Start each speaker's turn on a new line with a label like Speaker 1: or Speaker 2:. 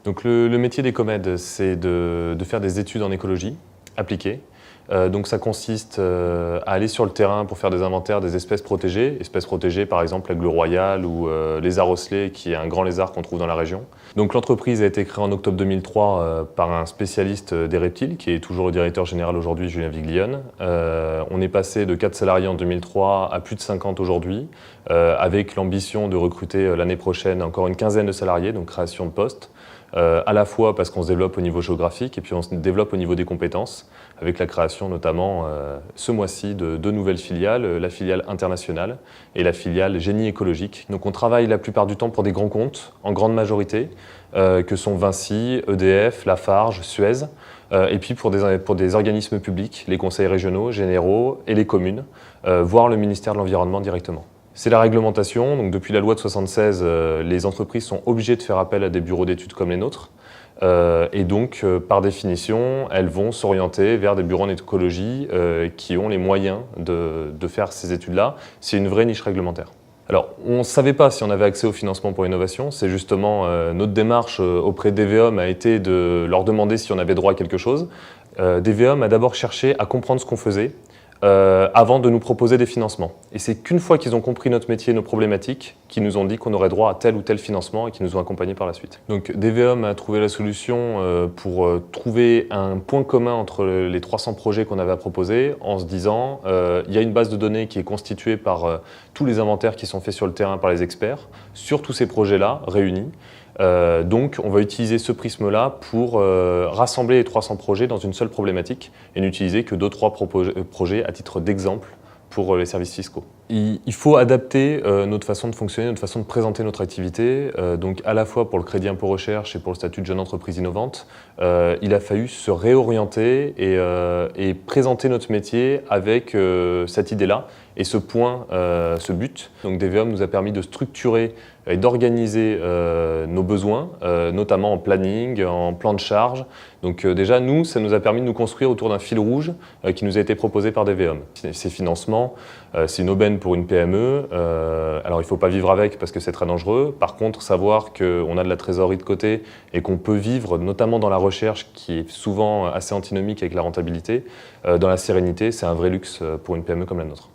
Speaker 1: Donc le métier d'Ecomed, c'est de faire des études en écologie appliquées. Donc ça consiste à aller sur le terrain pour faire des inventaires des espèces protégées par exemple l'aigle royal ou lézard osselet, qui est un grand lézard qu'on trouve dans la région. Donc l'entreprise a été créée en octobre 2003 par un spécialiste des reptiles, qui est toujours le directeur général aujourd'hui, Julien Viglione. On est passé de 4 salariés en 2003 à plus de 50 aujourd'hui, avec l'ambition de recruter l'année prochaine encore une quinzaine de salariés, donc création de postes. À la fois parce qu'on se développe au niveau géographique et puis on se développe au niveau des compétences, avec la création notamment ce mois-ci de deux nouvelles filiales, la filiale internationale et la filiale génie écologique. Donc on travaille la plupart du temps pour des grands comptes, en grande majorité, que sont Vinci, EDF, Lafarge, Suez, et puis pour des organismes publics, les conseils régionaux, généraux et les communes, voire le ministère de l'Environnement directement. C'est la réglementation, donc depuis la loi de 1976, les entreprises sont obligées de faire appel à des bureaux d'études comme les nôtres. Et donc, par définition, elles vont s'orienter vers des bureaux en écologie qui ont les moyens de faire ces études-là. C'est une vraie niche réglementaire. Alors, on ne savait pas si on avait accès au financement pour l'innovation. C'est justement notre démarche auprès d'EVEOM a été de leur demander si on avait droit à quelque chose. DVEOM a d'abord cherché à comprendre ce qu'on faisait, avant de nous proposer des financements. Et c'est qu'une fois qu'ils ont compris notre métier et nos problématiques, qu'ils nous ont dit qu'on aurait droit à tel ou tel financement et qu'ils nous ont accompagnés par la suite. Donc DVEOM a trouvé la solution pour trouver un point commun entre les 300 projets qu'on avait à proposer, en se disant il y a une base de données qui est constituée par tous les inventaires qui sont faits sur le terrain par les experts, sur tous ces projets-là réunis. Donc on va utiliser ce prisme-là pour rassembler les 300 projets dans une seule problématique et n'utiliser que 2-3 projets à titre d'exemple pour les services fiscaux. Il faut adapter notre façon de fonctionner, notre façon de présenter notre activité, donc à la fois pour le crédit impôt recherche et pour le statut de jeune entreprise innovante. Il a fallu se réorienter et présenter notre métier avec cette idée-là et ce point, ce but. Donc DVEOM nous a permis de structurer et d'organiser nos besoins, notamment en planning, en plan de charge. Donc déjà, nous, ça nous a permis de nous construire autour d'un fil rouge qui nous a été proposé par DVEOM. Ces financements, c'est une aubaine pour une PME. Alors il ne faut pas vivre avec parce que c'est très dangereux. Par contre, savoir qu'on a de la trésorerie de côté et qu'on peut vivre, notamment dans la recherche qui est souvent assez antinomique avec la rentabilité, dans la sérénité, c'est un vrai luxe pour une PME comme la nôtre.